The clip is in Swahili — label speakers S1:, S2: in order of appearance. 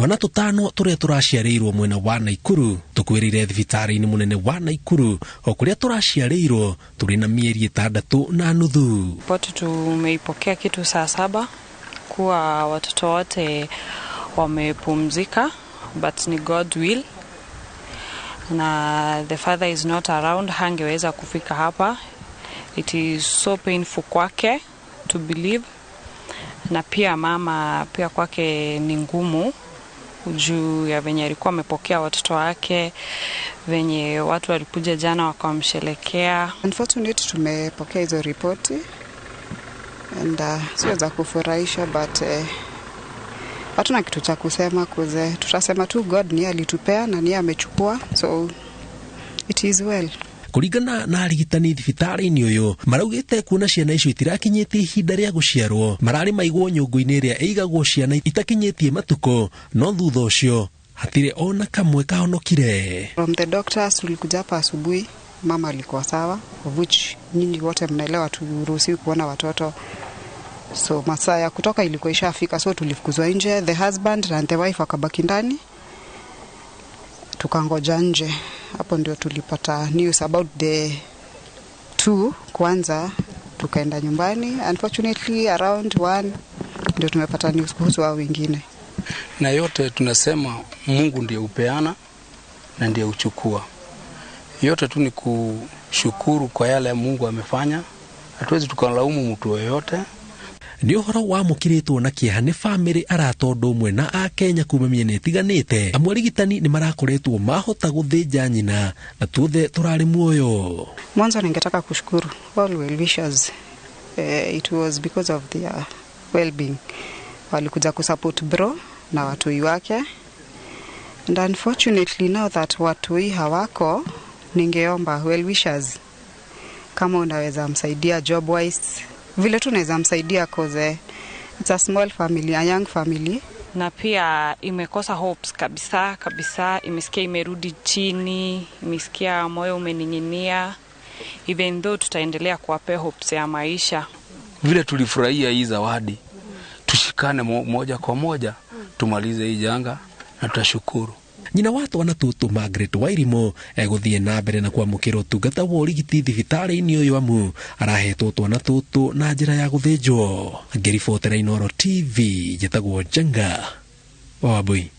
S1: twana tutano turia turaciarirwo mwena wa Naikuru tukwirire thibitari-ini munene wa Naikuru o kuria turaciarirwo turi na mieri 6.5.
S2: Pote tumeipokea kitu saa 7 kuwa watoto wote wamepumzika, but ni God will, na the father is not around, hangeweza kufika hapa. It is so painful kwake to believe, na pia mama pia kwake ni ngumu juu ya venye alikuwa amepokea watoto wake, venye watu walikuja jana wakamshelekea.
S3: Unfortunately tumepokea hizo ripoti and sio za kufurahisha, but hatuna kitu cha kusema kuze. Tutasema tu God ni alitupea na ni amechukua, so it is well.
S1: Kuringana na arigitani thibitari-ini uyu maraugite kuona ciana icio itirakinyitie ihinda ria guciarwo marari maigwo nyungu-ini ria eigagwo ciana itakinyitie matuko, no thutha ucio hatire ona kamwe kahonokire.
S3: From the doctors tulikuja hapa asubuhi, mama alikuwa sawa, which nyinyi wote mnaelewa turuhusiwi kuona watoto. So masaa ya kutoka ilikuwa ishafika, so tulifukuzwa nje, the husband and the wife wakabaki ndani, tukangoja nje. Hapo ndio tulipata news about the 2 kwanza, tukaenda nyumbani. Unfortunately around 1 ndio tumepata news kuhusu wao wengine.
S4: Na yote tunasema Mungu ndiye upeana na ndiye uchukua. Yote tu ni kushukuru kwa yale Mungu amefanya. Hatuwezi tukalaumu mtu yoyote.
S1: Ni uhoro wa mukiritwo na kieha ni family aratondu mwe na a Kenya kuma miene itiganite. Amwe arigitani ni marakoretwo mahota guthinja nyina na tuothe turari muoyo.
S3: Mwanzo ningetaka kushukuru all well wishers. It was because of their well-being. Walikuja kusupport bro na watoi wake. And unfortunately now that watoi hawako, ningeomba well wishers kama unaweza msaidia job wise, vile tunaweza msaidia cause it's a small family, a young family.
S2: Na pia imekosa hopes kabisa, imesikia imerudi chini, imesikia moyo umeninginia, even though tutaendelea kuwapea hopes ya maisha.
S4: Vile tulifurahia hii zawadi, tushikane moja kwa moja tumalize hii janga na tutashukuru.
S1: Nyina wa twana tutu Margaret Wairimo eguthie na mbere na kwamukira utungata wa urigiti thibitari-ini uyu amu arahetwo twana tutu na njira ya guthinjwo. Ngiribotera Inooro TV, njitagwo Njenga Wambui.